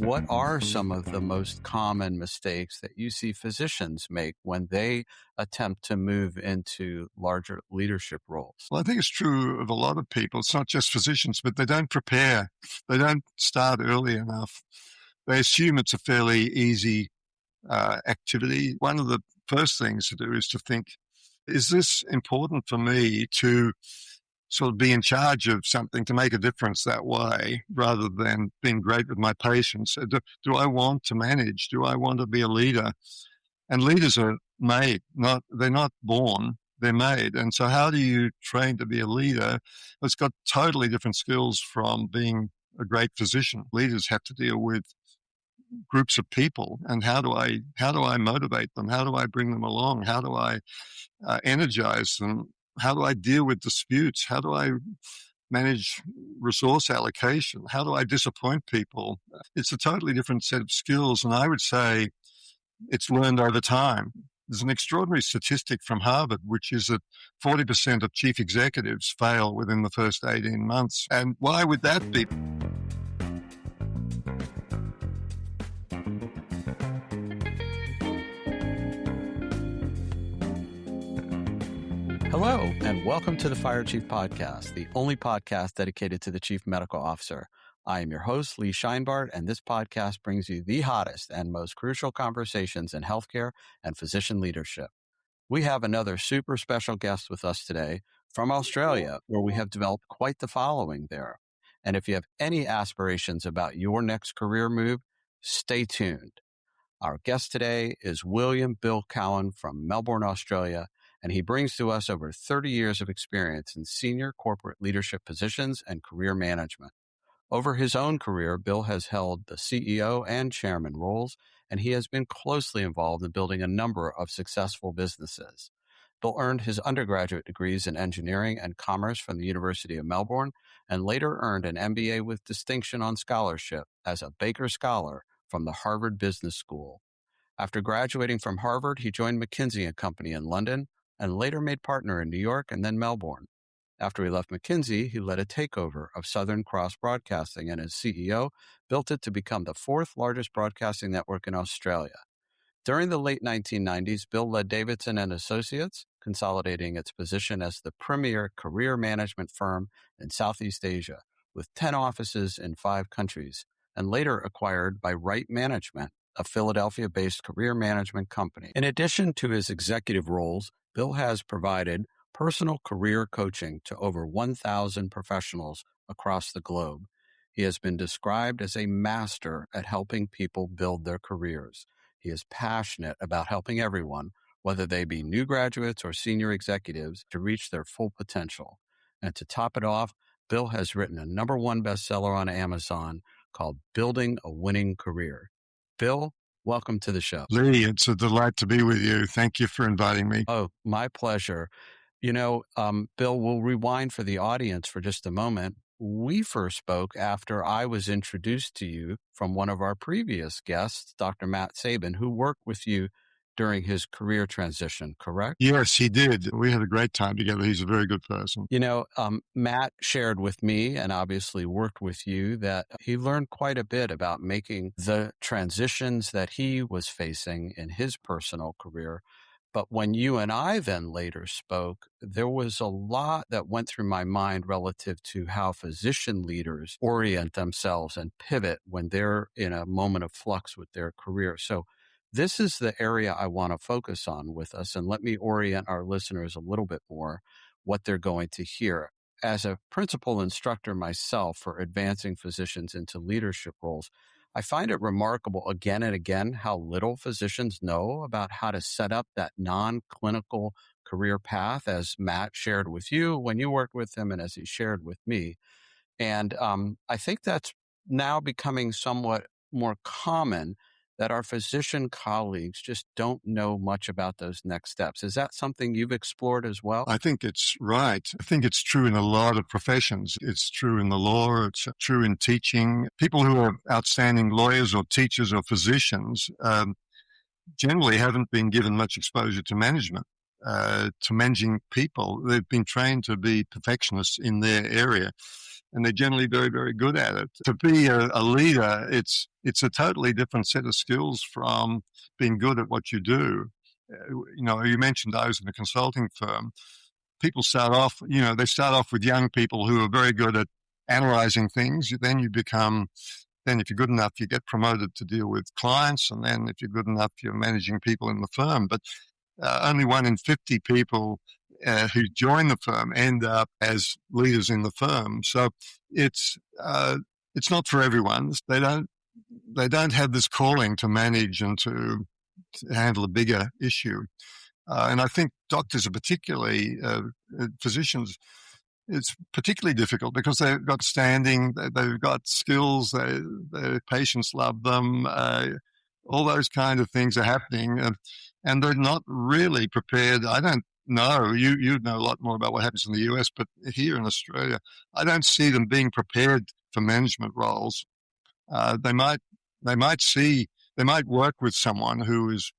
what are some of the most common mistakes that you see physicians make when they attempt to move into larger leadership roles? Well, I think it's true of a lot of people. It's not just physicians, but they don't prepare. They don't start early enough. They assume it's a fairly easy activity. One of the first things to do is to think, is this important for me to sort of be in charge of something, to make a difference that way, rather than being great with my patients? Do I want to manage? Do I want to be a leader? And leaders are made, they're not born, they're made. And so how do you train to be a leader? It's got totally different skills from being a great physician. Leaders have to deal with groups of people, and how do I motivate them? How do I bring them along? How do I energize them? How do I deal with disputes? How do I manage resource allocation? How do I disappoint people? It's a totally different set of skills, and I would say it's learned over time. There's an extraordinary statistic from Harvard, which is that 40% of chief executives fail within the first 18 months. And why would that be? Hello, and welcome to the Fire Chief Podcast, the only podcast dedicated to the Chief Medical Officer. I am your host, Lee Scheinbart, and this podcast brings you the hottest and most crucial conversations in healthcare and physician leadership. We have another super special guest with us today from Australia, where we have developed quite the following there. And if you have any aspirations about your next career move, stay tuned. Our guest today is William Bill Cowan from Melbourne, Australia, and he brings to us over 30 years of experience in senior corporate leadership positions and career management. Over his own career, Bill has held the CEO and chairman roles, and he has been closely involved in building a number of successful businesses. Bill earned his undergraduate degrees in engineering and commerce from the University of Melbourne, and later earned an MBA with distinction on scholarship as a Baker Scholar from the Harvard Business School. After graduating from Harvard, he joined McKinsey & Company in London, and later made partner in New York and then Melbourne. After he left McKinsey, he led a takeover of Southern Cross Broadcasting, and as CEO, built it to become the fourth largest broadcasting network in Australia. During the late 1990s, Bill led Davidson & Associates, consolidating its position as the premier career management firm in Southeast Asia, with 10 offices in 5 countries, and later acquired by Right Management, a Philadelphia-based career management company. In addition to his executive roles, Bill has provided personal career coaching to over 1,000 professionals across the globe. He has been described as a master at helping people build their careers. He is passionate about helping everyone, whether they be new graduates or senior executives, to reach their full potential. And to top it off, Bill has written a #1 bestseller on Amazon called Building a Winning Career. Bill, welcome to the show. Lee, it's a delight to be with you. Thank you for inviting me. Oh, my pleasure. You know, Bill, we'll rewind for the audience for just a moment. We first spoke after I was introduced to you from one of our previous guests, Dr. Matt Sabin, who worked with you during his career transition, correct? Yes, he did. We had a great time together. He's a very good person. You know, Matt shared with me, and obviously worked with you, that he learned quite a bit about making the transitions that he was facing in his personal career. But when you and I then later spoke, there was a lot that went through my mind relative to how physician leaders orient themselves and pivot when they're in a moment of flux with their career. So this is the area I want to focus on with us, and let me orient our listeners a little bit more what they're going to hear. As a principal instructor myself for advancing physicians into leadership roles, I find it remarkable again and again how little physicians know about how to set up that non-clinical career path, as Matt shared with you when you worked with him and as he shared with me. And I think that's now becoming somewhat more common, that our physician colleagues just don't know much about those next steps. Is that something you've explored as well? I think it's right. I think it's true in a lot of professions. It's true in the law. It's true in teaching. People who are outstanding lawyers or teachers or physicians generally haven't been given much exposure to management. to managing people. They've been trained to be perfectionists in their area, and they're generally very, very good at it. To be a leader, it's a totally different set of skills from being good at what you do. You mentioned those in a consulting firm. People start off, they start off with young people who are very good at analyzing things. Then if you're good enough, you get promoted to deal with clients. And then if you're good enough, you're managing people in the firm. But only 1 in 50 people who join the firm end up as leaders in the firm. So it's not for everyone. They don't have this calling to manage and to handle a bigger issue. And I think doctors are particularly, physicians, it's particularly difficult because they've got standing, they've got skills, their patients love them, all those kind of things are happening, and they're not really prepared. I don't know, you know a lot more about what happens in the US, but here in Australia, I don't see them being prepared for management roles. They might work with someone who is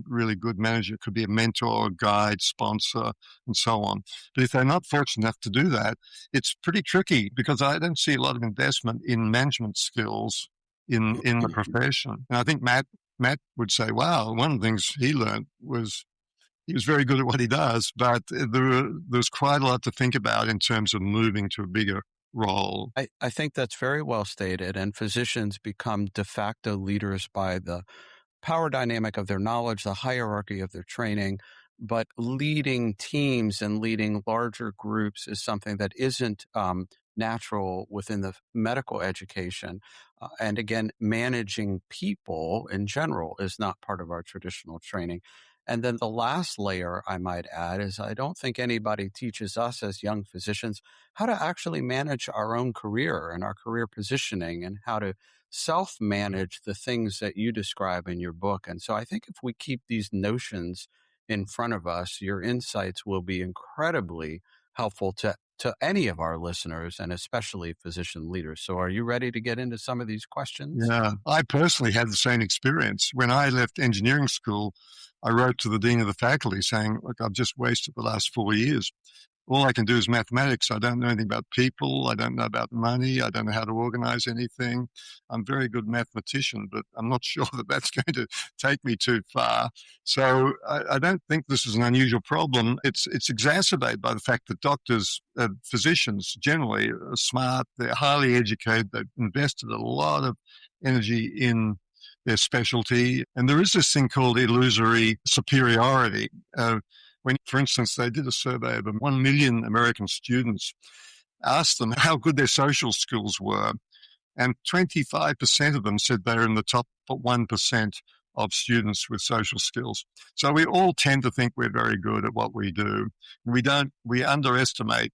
really good manager, could be a mentor, guide, sponsor, and so on. But if they're not fortunate enough to do that, it's pretty tricky because I don't see a lot of investment in management skills in the profession. And I think Matt would say, wow, one of the things he learned was he was very good at what he does, but there's quite a lot to think about in terms of moving to a bigger role. I think that's very well stated, and physicians become de facto leaders by the power dynamic of their knowledge, the hierarchy of their training, but leading teams and leading larger groups is something that isn't natural within the medical education. And again, managing people in general is not part of our traditional training. And then the last layer I might add is I don't think anybody teaches us as young physicians how to actually manage our own career and our career positioning and how to self-manage the things that you describe in your book. And so I think if we keep these notions in front of us, your insights will be incredibly helpful to any of our listeners and especially physician leaders. So are you ready to get into some of these questions? Yeah, I personally had the same experience. When I left engineering school, I wrote to the dean of the faculty saying, look, I've just wasted the last 4 years. All I can do is mathematics. I don't know anything about people. I don't know about money. I don't know how to organize anything. I'm a very good mathematician, but I'm not sure that that's going to take me too far. So I don't think this is an unusual problem. It's exacerbated by the fact that doctors, physicians generally are smart. They're highly educated. They've invested a lot of energy in their specialty. And there is this thing called illusory superiority. When, for instance, they did a survey of 1 million American students, asked them how good their social skills were, and 25% of them said they're in the top 1% of students with social skills. So we all tend to think we're very good at what we do. We underestimate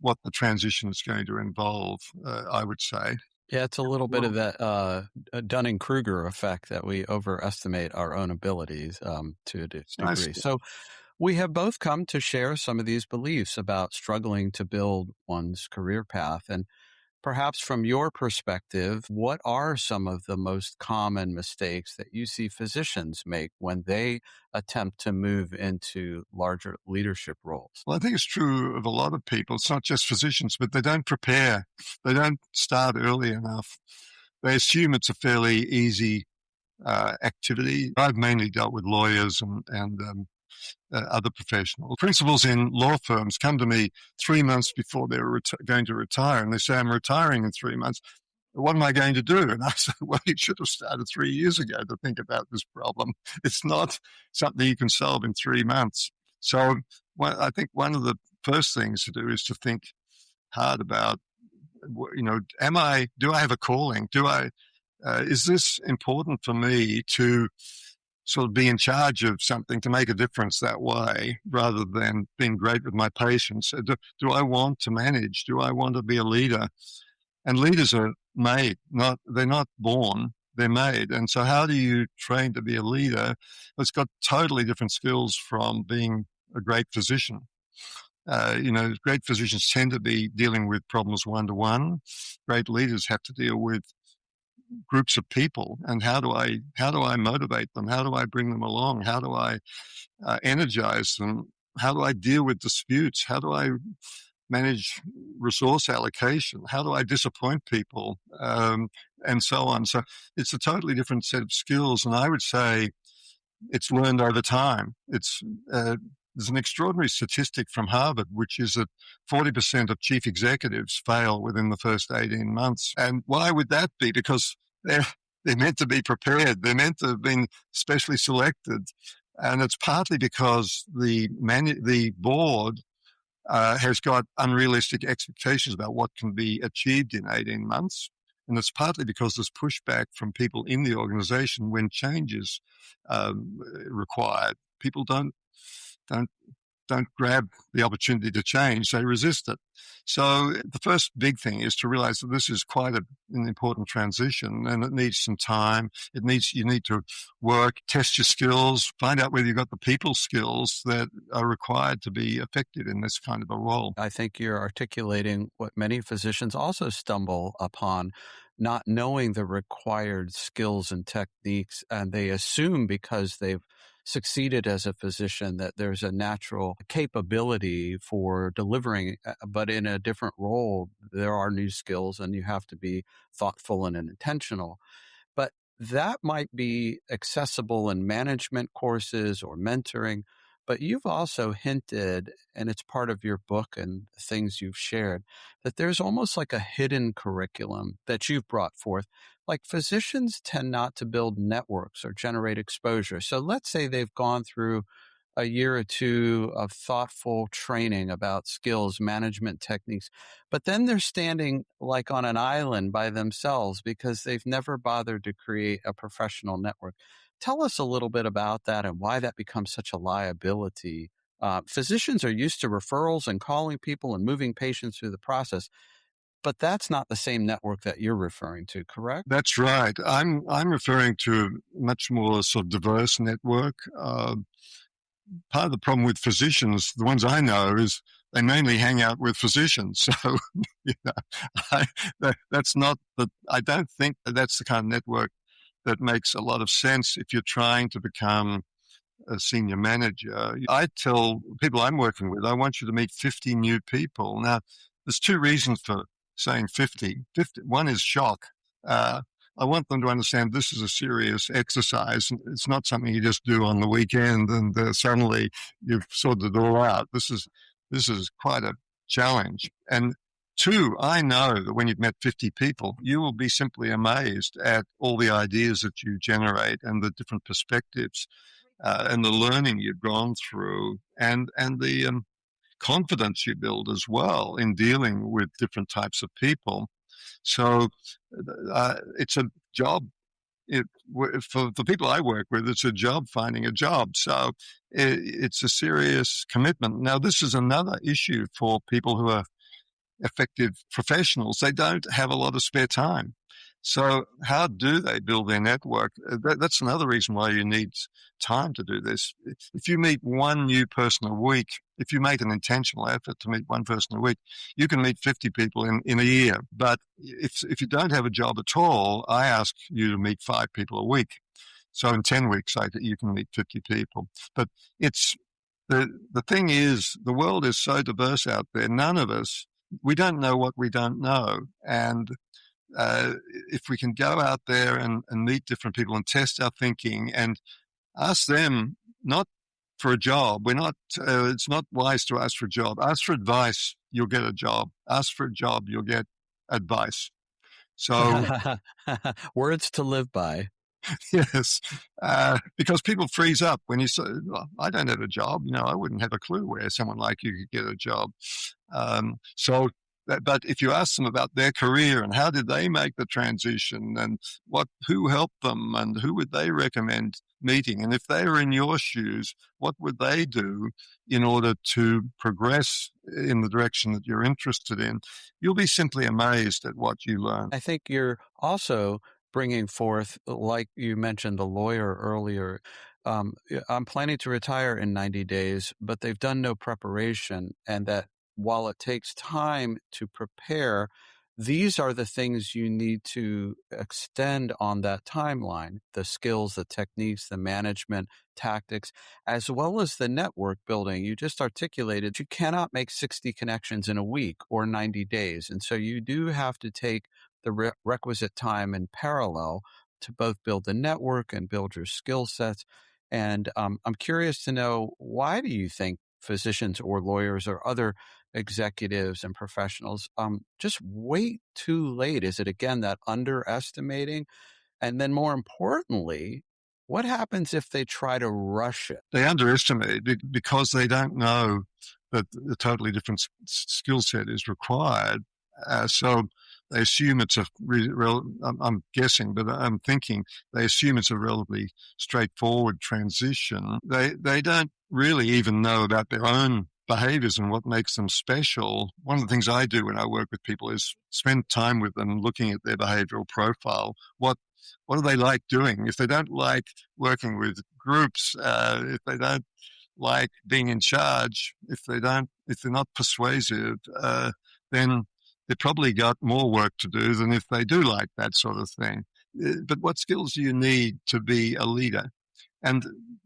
what the transition is going to involve, I would say. Yeah, it's a little bit of that Dunning-Kruger effect that we overestimate our own abilities to a degree. Nice. So we have both come to share some of these beliefs about struggling to build one's career path. And perhaps from your perspective, what are some of the most common mistakes that you see physicians make when they attempt to move into larger leadership roles? Well, I think it's true of a lot of people. It's not just physicians, but they don't prepare. They don't start early enough. They assume it's a fairly easy activity. I've mainly dealt with lawyers and other professionals. Principals in law firms come to me 3 months before they're going to retire, and they say, I'm retiring in 3 months. What am I going to do? And I say, well, you should have started 3 years ago to think about this problem. It's not something you can solve in 3 months. So I think one of the first things to do is to think hard about, do I have a calling? Is this important for me to sort of be in charge of something, to make a difference that way, rather than being great with my patients? Do I want to manage? Do I want to be a leader? And leaders are made, they're not born, they're made. And so how do you train to be a leader? It's got totally different skills from being a great physician. Great physicians tend to be dealing with problems one-to-one. Great leaders have to deal with groups of people, and how do I motivate them? How do I bring them along? How do I energize them? How do I deal with disputes? How do I manage resource allocation? How do I disappoint people? And so on. So it's a totally different set of skills. And I would say it's learned over time. There's an extraordinary statistic from Harvard, which is that 40% of chief executives fail within the first 18 months. And why would that be? Because they're meant to be prepared. They're meant to have been specially selected. And it's partly because the board has got unrealistic expectations about what can be achieved in 18 months. And it's partly because there's pushback from people in the organization when change is required. People don't grab the opportunity to change; they resist it. So the first big thing is to realize that this is quite an important transition, and it needs some time. You need to work, test your skills, find out whether you've got the people skills that are required to be effective in this kind of a role. I think you're articulating what many physicians also stumble upon, not knowing the required skills and techniques, and they assume because they've succeeded as a physician that there's a natural capability for delivering, but in a different role, there are new skills and you have to be thoughtful and intentional. But that might be accessible in management courses or mentoring. But you've also hinted, and it's part of your book and things you've shared, that there's almost like a hidden curriculum that you've brought forth. Like physicians tend not to build networks or generate exposure. So let's say they've gone through a year or two of thoughtful training about skills, management techniques, but then they're standing like on an island by themselves because they've never bothered to create a professional network. Tell us a little bit about that and why that becomes such a liability. Physicians are used to referrals and calling people and moving patients through the process, but that's not the same network that you're referring to, correct? That's right. I'm referring to a much more sort of diverse network. Part of the problem with physicians, the ones I know, is they mainly hang out with physicians. So, you know, that's not the. I don't think that's the kind of network that makes a lot of sense if you're trying to become a senior manager. I tell people I'm working with, I want you to meet 50 new people. Now, there's two reasons for saying 50. One is shock. I want them to understand this is a serious exercise. It's not something you just do on the weekend and suddenly you've sorted it all out. This is quite a challenge. And two, I know that when you've met 50 people, you will be simply amazed at all the ideas that you generate and the different perspectives and the learning you've gone through and the confidence you build as well in dealing with different types of people. So it's a job. For the people I work with, it's a job finding a job. So it's a serious commitment. Now, this is another issue for people who are effective professionals. They don't have a lot of spare time. So how do they build their network? That's another reason why you need time to do this. If you meet one new person a week, if you make an intentional effort to meet one person a week, you can meet 50 people in a year. But if you don't have a job at all, I ask you to meet 5 people a week. So in 10 weeks, you can meet 50 people. But it's the thing is, the world is so diverse out there. None of us, we don't know what we don't know. And if we can go out there and meet different people and test our thinking and ask them, not for a job, it's not wise to ask for a job. Ask for advice, you'll get a job. Ask for a job, you'll get advice. So words to live by. yes, because people freeze up when you say, I don't have a job. I wouldn't have a clue where someone like you could get a job. But if you ask them about their career and how did they make the transition and who helped them and who would they recommend meeting, and if they were in your shoes, what would they do in order to progress in the direction that you're interested in, you'll be simply amazed at what you learn. I think you're also bringing forth, like you mentioned, the lawyer earlier. I'm planning to retire in 90 days, but they've done no preparation, and that while it takes time to prepare, these are the things you need to extend on that timeline, the skills, the techniques, the management tactics, as well as the network building. You just articulated you cannot make 60 connections in a week or 90 days. And so you do have to take the requisite time in parallel to both build the network and build your skill sets. And I'm curious to know, why do you think physicians or lawyers or other executives and professionals just wait too late? Is it, again, that underestimating? And then more importantly, what happens if they try to rush it? They underestimate because they don't know that a totally different skill set is required. So they assume it's I'm guessing, but I'm thinking they assume it's a relatively straightforward transition. They don't really even know about their own behaviors and what makes them special. One of the things I do when I work with people is spend time with them looking at their behavioral profile. What do they like doing? If they don't like working with groups, if they don't like being in charge, if they're not persuasive, then they've probably got more work to do than if they do like that sort of thing. But what skills do you need to be a leader? And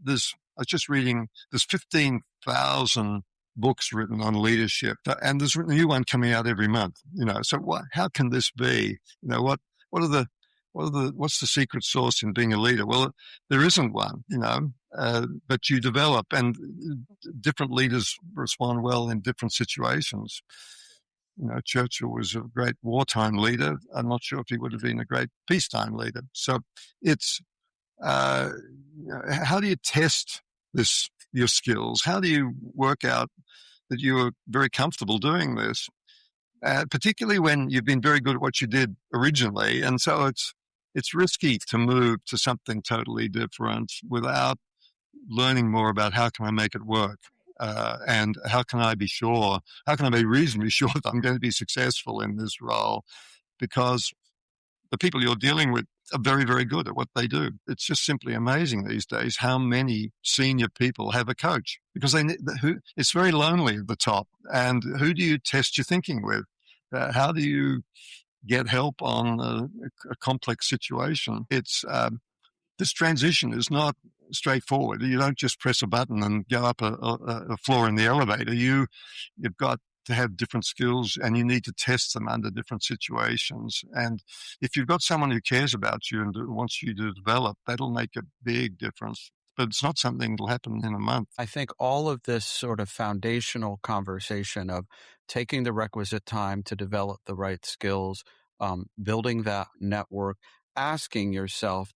I was just reading, there's 15,000 books written on leadership, and there's a new one coming out every month. So how can this be? What's the secret sauce in being a leader? Well, there isn't one, but you develop, and different leaders respond well in different situations. Churchill was a great wartime leader. I'm not sure if he would have been a great peacetime leader. So it's, how do you test your skills? How do you work out that you are very comfortable doing this? Particularly when you've been very good at what you did originally. And so it's risky to move to something totally different without learning more about how can I make it work, and how can I be reasonably sure that I'm going to be successful in this role, because the people you're dealing with are very, very good at what they do. It's just simply amazing these days how many senior people have a coach, because it's very lonely at the top. And who do you test your thinking with? How do you get help on a complex situation? This transition is not straightforward. You don't just press a button and go up a floor in the elevator. You've got to have different skills, and you need to test them under different situations. And if you've got someone who cares about you and wants you to develop, that'll make a big difference. But it's not something that'll happen in a month. I think all of this sort of foundational conversation of taking the requisite time to develop the right skills, building that network, asking yourself,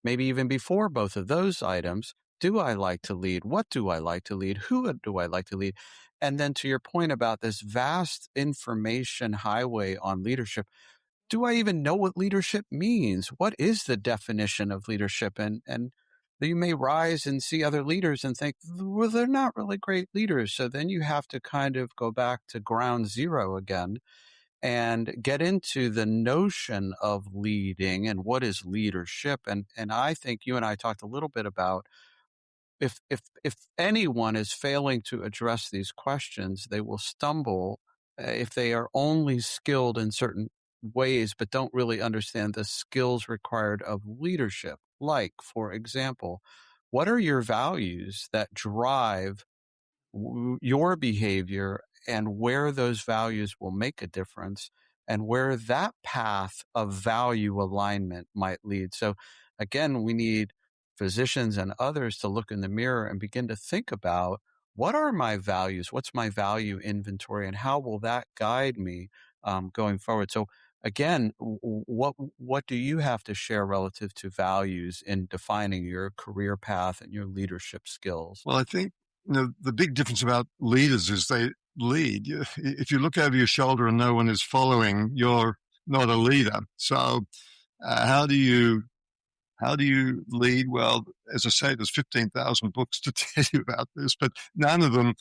maybe even before both of those items, do I like to lead? What do I like to lead? Who do I like to lead? And then to your point about this vast information highway on leadership, do I even know what leadership means? What is the definition of leadership? And you may rise and see other leaders and think, well, they're not really great leaders. So then you have to kind of go back to ground zero again and get into the notion of leading and what is leadership. And I think you and I talked a little bit about, if anyone is failing to address these questions, they will stumble if they are only skilled in certain ways but don't really understand the skills required of leadership. Like, for example, what are your values that drive your behavior, and where those values will make a difference, and where that path of value alignment might lead? So again, we need physicians and others to look in the mirror and begin to think about, what are my values? What's my value inventory, and how will that guide me going forward? So again, what do you have to share relative to values in defining your career path and your leadership skills? Well, I think the big difference about leaders is they lead. If you look over your shoulder and no one is following, you're not a leader. So how do you lead? Well, as I say, there's 15,000 books to tell you about this, but none of them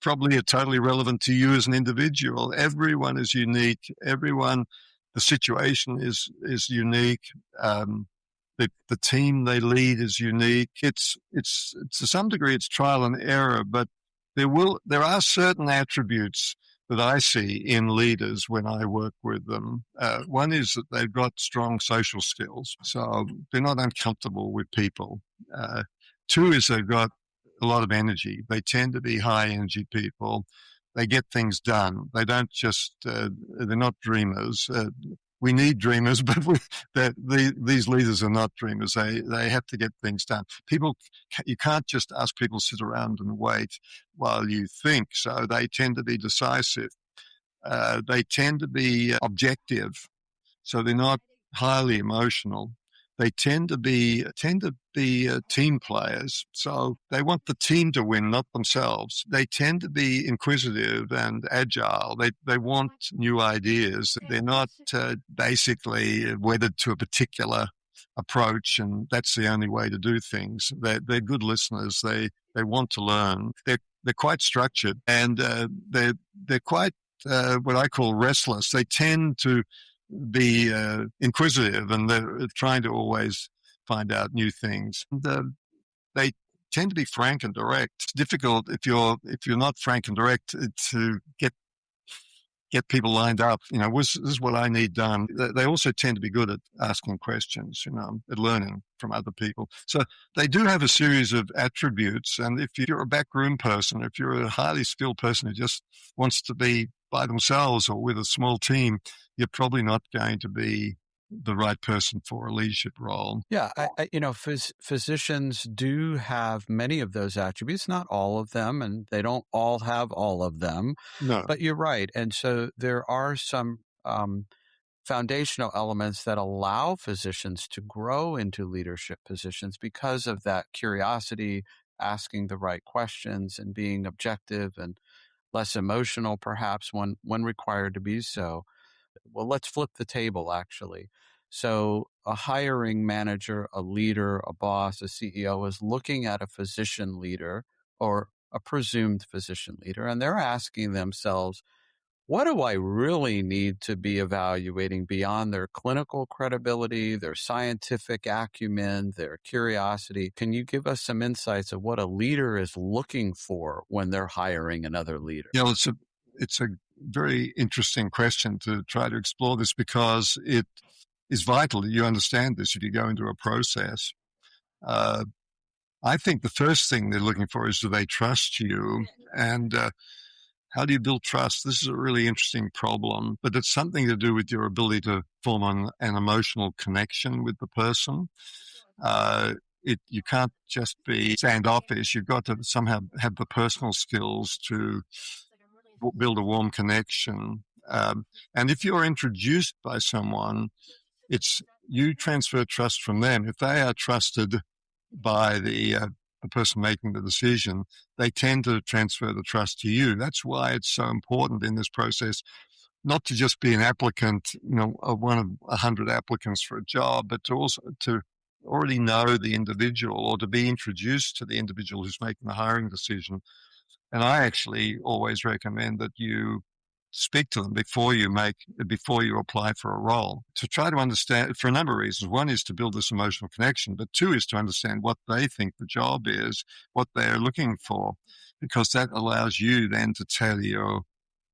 probably are totally relevant to you as an individual. Everyone is unique. The situation is unique. The team they lead is unique. It's to some degree it's trial and error, but there are certain attributes that I see in leaders when I work with them. One is that they've got strong social skills, so they're not uncomfortable with people. Two is they've got a lot of energy. They tend to be high energy people. They get things done. They don't just, they're not dreamers. We need dreamers, but these leaders are not dreamers. They have to get things done. You can't just ask people to sit around and wait while you think. So they tend to be decisive. They tend to be objective. So they're not highly emotional. They tend to be team players. So they want the team to win, not themselves. They tend to be inquisitive and agile. They want new ideas. They're not basically wedded to a particular approach, and that's the only way to do things. They're good listeners. They want to learn. They're quite structured, and they're quite what I call restless. They tend to be inquisitive, and they're trying to always find out new things. They tend to be frank and direct. It's difficult if you're not frank and direct to get people lined up. This is what I need done. They also tend to be good at asking questions, at learning from other people. So they do have a series of attributes. And if you're a backroom person, if you're a highly skilled person who just wants to be by themselves or with a small team, you're probably not going to be the right person for a leadership role. Yeah, physicians do have many of those attributes, not all of them, and they don't all have all of them. No. But you're right. And so there are some foundational elements that allow physicians to grow into leadership positions because of that curiosity, asking the right questions, and being objective and less emotional, perhaps when required to be so. Well, let's flip the table, actually. So a hiring manager, a leader, a boss, a CEO is looking at a physician leader or a presumed physician leader, and they're asking themselves, what do I really need to be evaluating beyond their clinical credibility, their scientific acumen, their curiosity? Can you give us some insights of what a leader is looking for when they're hiring another leader? Yeah, it's a very interesting question to try to explore this, because it is vital that you understand this if you go into a process. I think the first thing they're looking for is, do they trust you? And how do you build trust? This is a really interesting problem, but it's something to do with your ability to form an emotional connection with the person. You can't just be standoffish. You've got to somehow have the personal skills to build a warm connection. And if you're introduced by someone, you transfer trust from them. If they are trusted by the person making the decision, they tend to transfer the trust to you. That's why it's so important in this process not to just be an applicant, one of 100 applicants for a job, but to also to already know the individual, or to be introduced to the individual who's making the hiring decision. And I actually always recommend that you speak to them before you apply for a role, to try to understand, for a number of reasons. One is to build this emotional connection, but two is to understand what they think the job is, what they're looking for, because that allows you then to tailor your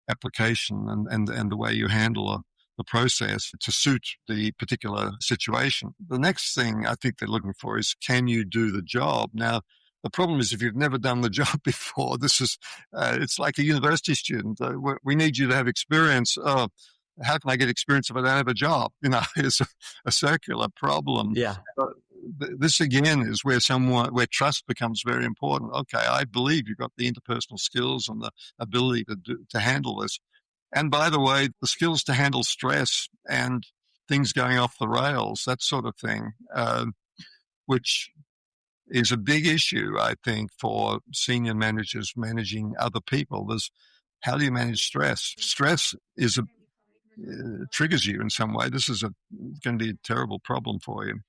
application and the way you handle the process to suit the particular situation. The next thing I think they're looking for is, can you do the job? Now, the problem is, if you've never done the job before, it's like a university student. We need you to have experience. Oh, how can I get experience if I don't have a job? It's a circular problem. Yeah. This again is where trust becomes very important. Okay, I believe you've got the interpersonal skills and the ability to handle this. And by the way, the skills to handle stress and things going off the rails, that sort of thing, which is a big issue, I think, for senior managers managing other people. How do you manage stress? Stress triggers you in some way. This is going to be a terrible problem for you.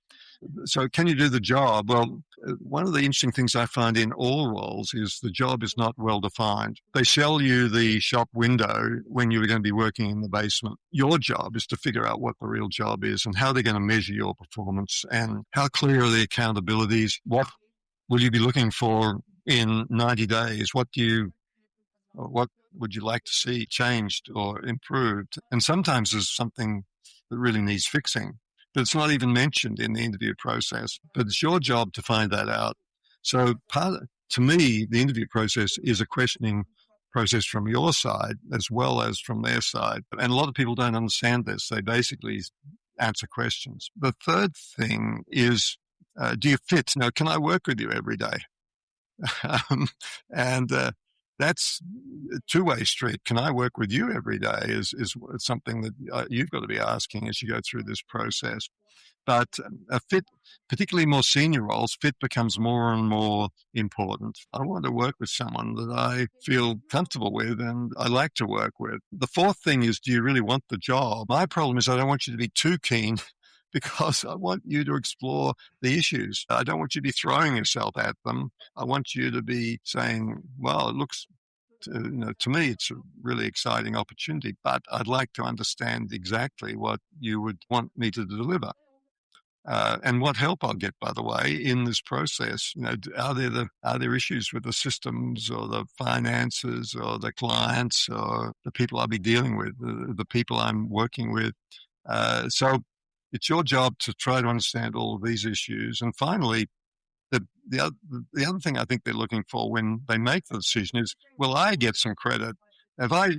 So can you do the job? Well, one of the interesting things I find in all roles is the job is not well defined. They sell you the shop window when you're going to be working in the basement. Your job is to figure out what the real job is and how they're going to measure your performance and how clear are the accountabilities. What will you be looking for in 90 days? What do you Or what would you like to see changed or improved? And sometimes there's something that really needs fixing, but it's not even mentioned in the interview process. But it's your job to find that out. So to me, the interview process is a questioning process from your side as well as from their side. And a lot of people don't understand this. They basically answer questions. The third thing is, do you fit? Now, can I work with you every day? And that's a two-way street. Can I work with you every day is something that you've got to be asking as you go through this process. But a fit, particularly more senior roles, fit becomes more and more important. I want to work with someone that I feel comfortable with and I like to work with. The fourth thing is, do you really want the job? My problem is I don't want you to be too keen because I want you to explore the issues. I don't want you to be throwing yourself at them. I want you to be saying, well, it looks to me, it's a really exciting opportunity, but I'd like to understand exactly what you would want me to deliver. And what help I'll get, by the way, in this process. Are there issues with the systems or the finances or the clients or the people I'll be dealing with, the people I'm working with? So it's your job to try to understand all of these issues. And finally, the other thing I think they're looking for when they make the decision is, will I get some credit? Have I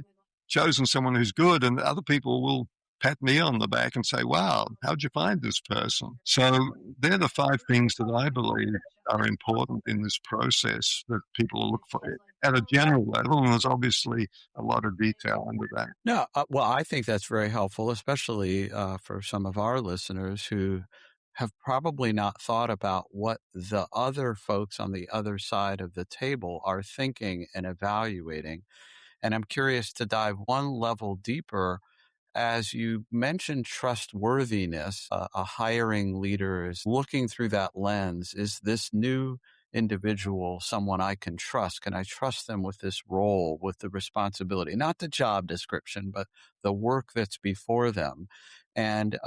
chosen someone who's good, and other people will pat me on the back and say, wow, how'd you find this person? So they're the five things that I believe are important in this process that people look for at a general level. And there's obviously a lot of detail under that. No, well, I think that's very helpful, especially for some of our listeners who have probably not thought about what the other folks on the other side of the table are thinking and evaluating. And I'm curious to dive one level deeper. As you mentioned trustworthiness, a hiring leader is looking through that lens. Is this new individual someone I can trust? Can I trust them with this role, with the responsibility, not the job description, but the work that's before them? And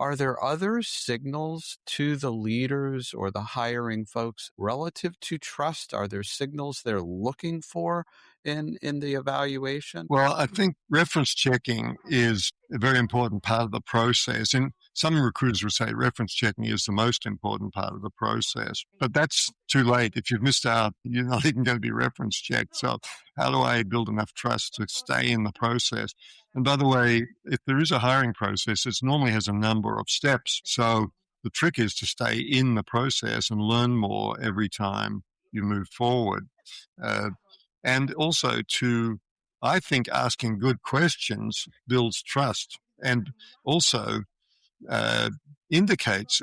are there other signals to the leaders or the hiring folks relative to trust? Are there signals they're looking for in the evaluation? Well, I think reference checking is a very important part of the process. And some recruiters would say reference checking is the most important part of the process. But that's too late. If you've missed out, you're not even going to be reference checked. So how do I build enough trust to stay in the process? And by the way, if there is a hiring process, it normally has a number of steps. So the trick is to stay in the process and learn more every time you move forward. And also I think asking good questions builds trust and also indicates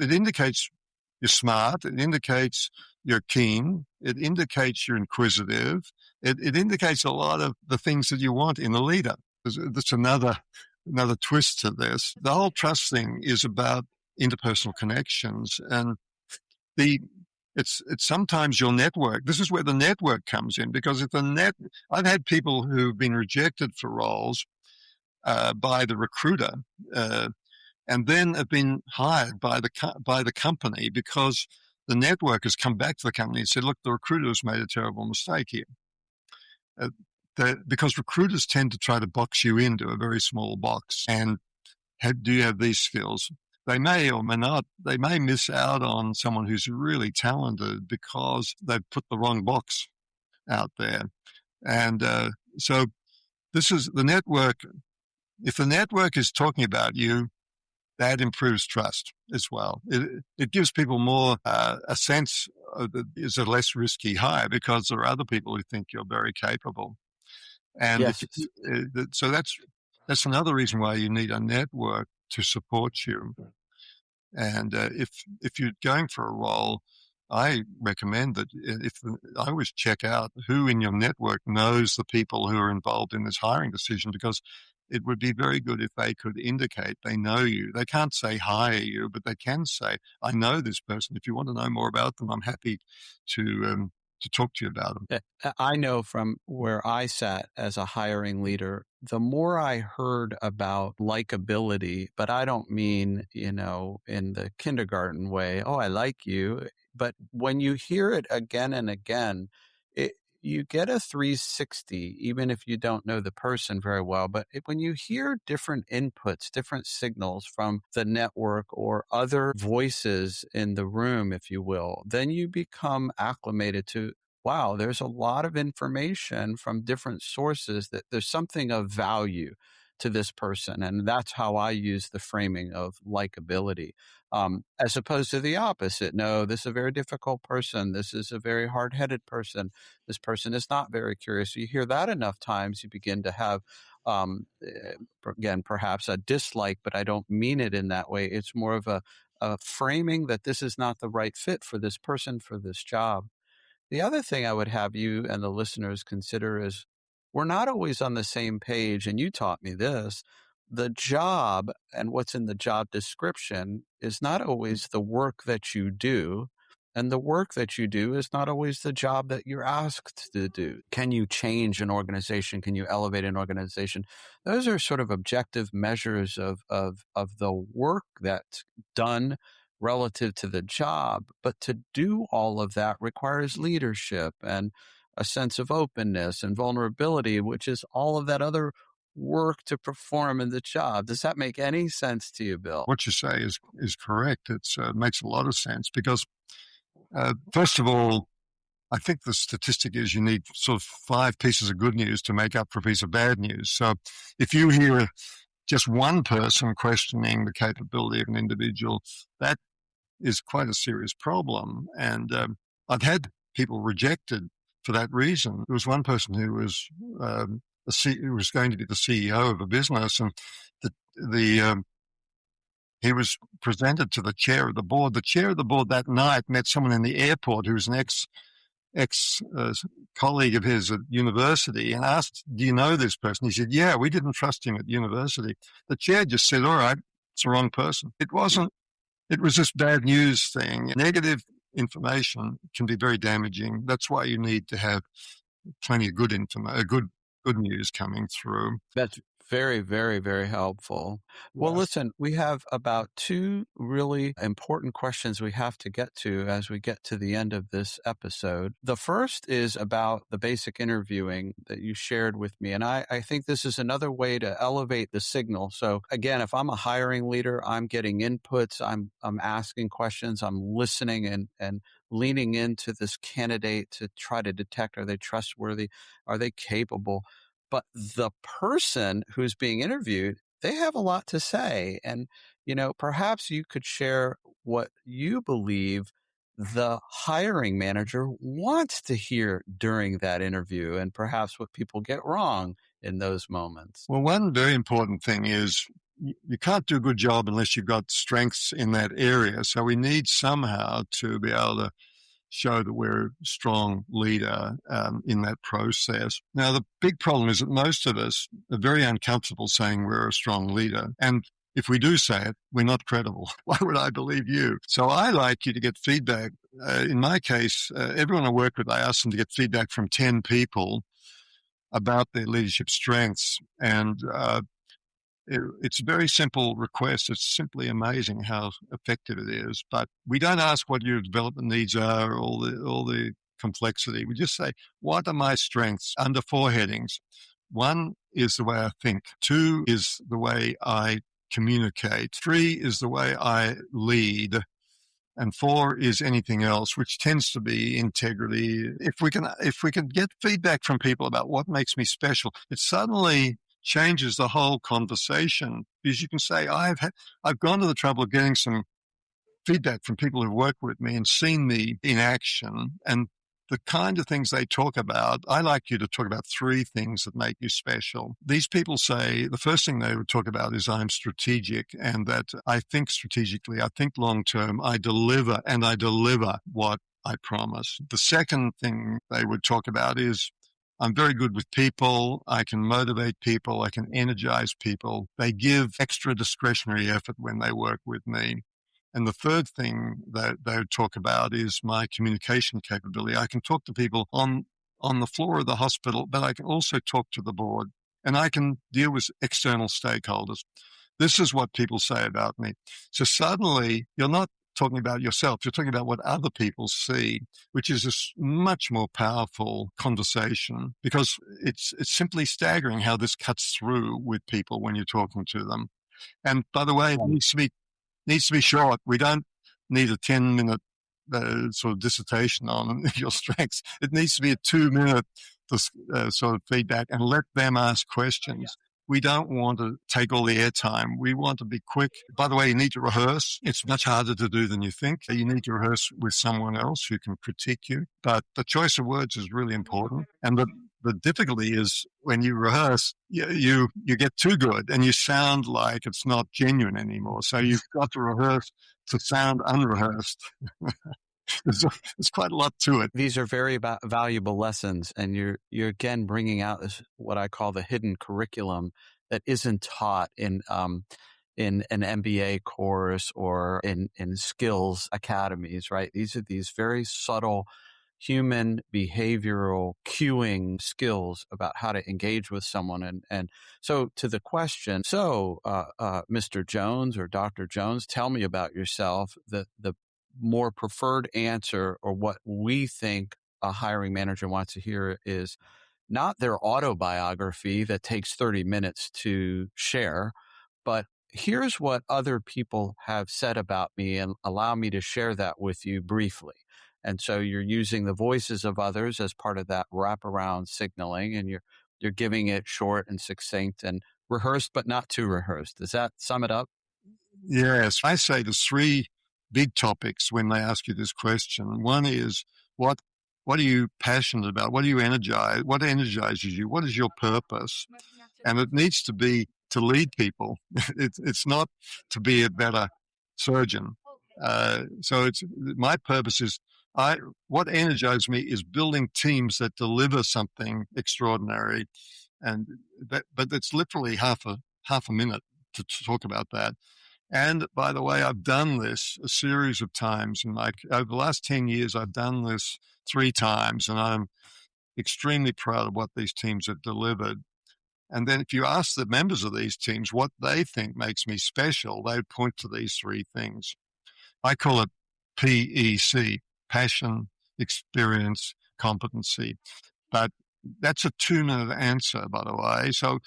you're smart. It indicates you're keen. It indicates you're inquisitive. It indicates a lot of the things that you want in a leader. That's another twist to this. The whole trust thing is about interpersonal connections, and it's sometimes your network. This is where the network comes in, because I've had people who've been rejected for roles by the recruiter, and then have been hired by the company because the network has come back to the company and said, look, the recruiter's made a terrible mistake here. Because recruiters tend to try to box you into a very small box. And do you have these skills? They may or may not. They may miss out on someone who's really talented because they've put the wrong box out there. And so this is the network. If the network is talking about you, that improves trust as well. It gives people more a sense that it's a less risky hire because there are other people who think you're very capable. And Yes. So that's another reason why you need a network to support you. And if you're going for a role, I recommend that I always check out who in your network knows the people who are involved in this hiring decision, because it would be very good if they could indicate they know you. They can't say hire you, but they can say, I know this person. If you want to know more about them, I'm happy to talk to you about them. I know from where I sat as a hiring leader, the more I heard about likability, but I don't mean, in the kindergarten way, oh, I like you. But when you hear it again and again, you get a 360, even if you don't know the person very well. But when you hear different inputs, different signals from the network or other voices in the room, if you will, then you become acclimated to, wow, there's a lot of information from different sources, that there's something of value to this person. And that's how I use the framing of likability, as opposed to the opposite. No, this is a very difficult person. This is a very hard-headed person. This person is not very curious. You hear that enough times, you begin to have, again, perhaps a dislike, but I don't mean it in that way. It's more of a framing that this is not the right fit for this person, for this job. The other thing I would have you and the listeners consider is, we're not always on the same page, and you taught me this. The job and what's in the job description is not always the work that you do, and the work that you do is not always the job that you're asked to do. Can you change an organization? Can you elevate an organization? Those are sort of objective measures of the work that's done relative to the job. But to do all of that requires leadership and a sense of openness and vulnerability, which is all of that other work to perform in the job. Does that make any sense to you, Bill? What you say is correct. It makes a lot of sense because, first of all, I think the statistic is you need sort of 5 pieces of good news to make up for a piece of bad news. So if you hear just one person questioning the capability of an individual, that is quite a serious problem. And I've had people rejected for that reason. There was one person who was who was going to be the CEO of a business, and he was presented to the chair of the board. The chair of the board that night met someone in the airport who was an ex colleague of his at university, and asked, "Do you know this person?" He said, "Yeah, we didn't trust him at university." The chair just said, "All right, it's the wrong person." It wasn't. It was this bad news thing. Negative information can be very damaging. That's why you need to have plenty of good news coming through. That's very, very, very helpful. Well, Yeah. listen, we have about 2 really important questions we have to get to as we get to the end of this episode. The first is about the basic interviewing that you shared with me. And I think this is another way to elevate the signal. So again, if I'm a hiring leader, I'm getting inputs, I'm asking questions, I'm listening and leaning into this candidate to try to detect, are they trustworthy? Are they capable? But the person who's being interviewed, they have a lot to say. And, perhaps you could share what you believe the hiring manager wants to hear during that interview, and perhaps what people get wrong in those moments. Well, one very important thing is you can't do a good job unless you've got strengths in that area. So we need somehow to be able to show that we're a strong leader in that process. Now, the big problem is that most of us are very uncomfortable saying we're a strong leader. And if we do say it, we're not credible. Why would I believe you? So I like you to get feedback. In my case, everyone I work with, I ask them to get feedback from 10 people about their leadership strengths. And it's a very simple request. It's simply amazing how effective it is. But we don't ask what your development needs are, all the complexity. We just say, what are my strengths? Under 4 headings. 1 is the way I think. 2 is the way I communicate. 3 is the way I lead. And 4 is anything else, which tends to be integrity. If we can get feedback from people about what makes me special, it suddenly changes the whole conversation, because you can say, I've gone to the trouble of getting some feedback from people who've worked with me and seen me in action, and the kind of things they talk about. I like you to talk about 3 things that make you special. These people say the first thing they would talk about is I'm strategic, and that I think strategically, I think long term, I deliver what I promise. The second thing they would talk about is I'm very good with people. I can motivate people. I can energize people. They give extra discretionary effort when they work with me. And the third thing that they would talk about is my communication capability. I can talk to people on the floor of the hospital, but I can also talk to the board, and I can deal with external stakeholders. This is what people say about me. So suddenly you're not talking about yourself. You're talking about what other people see, which is a much more powerful conversation, because it's simply staggering how this cuts through with people when you're talking to them. And by the way, it needs to be short. We don't need a 10-minute sort of dissertation on your strengths. It needs to be a 2-minute sort of feedback, and let them ask questions. We don't want to take all the airtime. We want to be quick. By the way, you need to rehearse. It's much harder to do than you think. You need to rehearse with someone else who can critique you. But the choice of words is really important. And the difficulty is when you rehearse, you get too good and you sound like it's not genuine anymore. So you've got to rehearse to sound unrehearsed. There's quite a lot to it. These are very valuable lessons, and you're again bringing out this, what I call the hidden curriculum that isn't taught in an MBA course or in skills academies, right? These are these very subtle human behavioral cueing skills about how to engage with someone. And so to the question, Mr. Jones or Dr. Jones, tell me about yourself. The more preferred answer, or what we think a hiring manager wants to hear, is not their autobiography that takes 30 minutes to share, but here's what other people have said about me, and allow me to share that with you briefly. And so you're using the voices of others as part of that wraparound signaling, and you're giving it short and succinct and rehearsed, but not too rehearsed. Does that sum it up? Yes. I say there's 3 big topics when they ask you this question. One is, what are you passionate about? What energizes you? What is your purpose? And it needs to be to lead people. It's not to be a better surgeon. So my purpose is, what energizes me is building teams that deliver something extraordinary. But it's literally half a minute to talk about that. And by the way, I've done this a series of times. And over the last 10 years, I've done this 3 times, and I'm extremely proud of what these teams have delivered. And then if you ask the members of these teams what they think makes me special, they point to these 3 things. I call it PEC, passion, experience, competency. But that's a 2-minute answer, by the way. So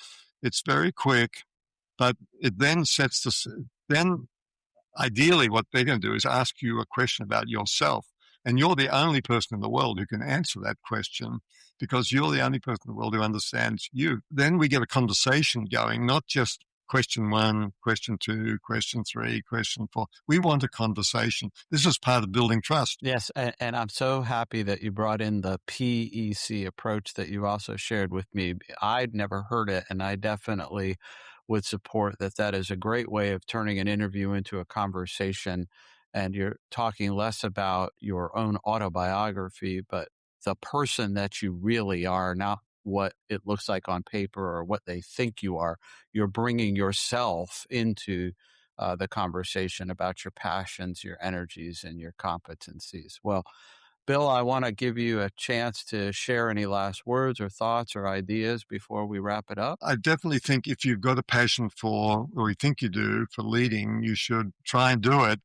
it's very quick, but it then then ideally what they're going to do is ask you a question about yourself. And you're the only person in the world who can answer that question, because you're the only person in the world who understands you. Then we get a conversation going, not just question 1, question 2, question 3, question 4. We want a conversation. This is part of building trust. Yes, and I'm so happy that you brought in the PEC approach that you also shared with me. I'd never heard it, and I definitely would support that. That is a great way of turning an interview into a conversation, and you're talking less about your own autobiography, but the person that you really are, not what it looks like on paper or what they think you are. You're bringing yourself into the conversation about your passions, your energies, and your competencies. Well, Bill, I want to give you a chance to share any last words or thoughts or ideas before we wrap it up. I definitely think if you've got a passion for, or you think you do, for leading, you should try and do it,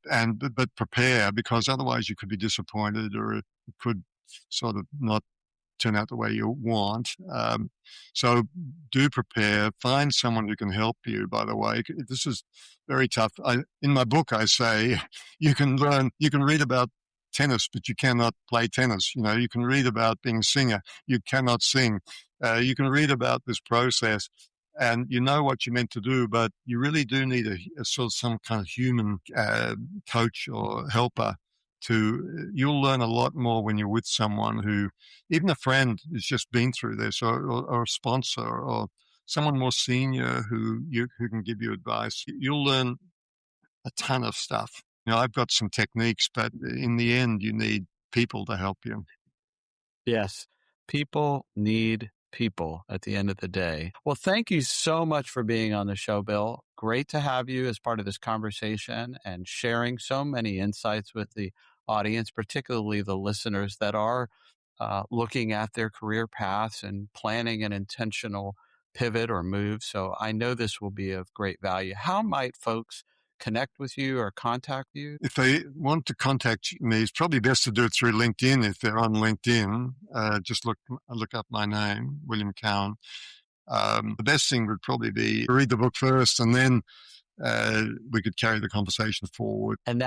but prepare, because otherwise you could be disappointed, or it could sort of not turn out the way you want. So do prepare. Find someone who can help you, by the way. This is very tough. In my book, I say you can read about tennis, but you cannot play tennis. You can read about being a singer. You cannot sing. You can read about this process, and you know what you're meant to do, but you really do need a sort of some kind of human coach or helper. You'll learn a lot more when you're with someone who, even a friend who's just been through this, or a sponsor, or someone more senior who can give you advice. You'll learn a ton of stuff. I've got some techniques, but in the end, you need people to help you. Yes, people need people at the end of the day. Well, thank you so much for being on the show, Bill. Great to have you as part of this conversation and sharing so many insights with the audience, particularly the listeners that are looking at their career paths and planning an intentional pivot or move. So I know this will be of great value. How might folks connect with you or contact you? If they want to contact me, it's probably best to do it through LinkedIn. If they're on LinkedIn, just look up my name, William Cowan. The best thing would probably be to read the book first, and then we could carry the conversation forward. And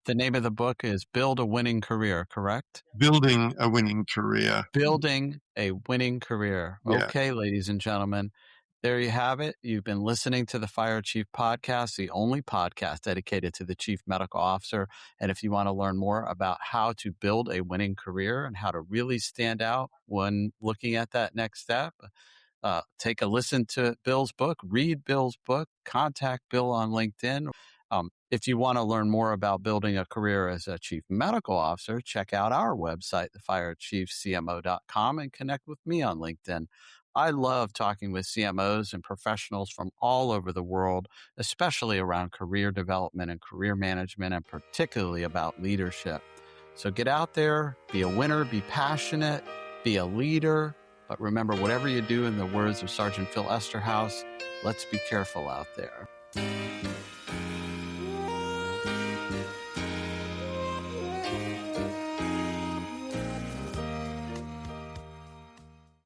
the name of the book is Build a Winning Career, correct? Building a Winning Career. Building a Winning Career. Yeah. Okay, ladies and gentlemen, there you have it. You've been listening to the Fire Chief Podcast, the only podcast dedicated to the Chief Medical Officer. And if you want to learn more about how to build a winning career and how to really stand out when looking at that next step, take a listen to Bill's book, read Bill's book, contact Bill on LinkedIn. If you want to learn more about building a career as a chief medical officer, check out our website, thefirechiefcmo.com, and connect with me on LinkedIn. I love talking with CMOs and professionals from all over the world, especially around career development and career management, and particularly about leadership. So get out there, be a winner, be passionate, be a leader. But remember, whatever you do, in the words of Sergeant Phil Esterhaus, let's be careful out there.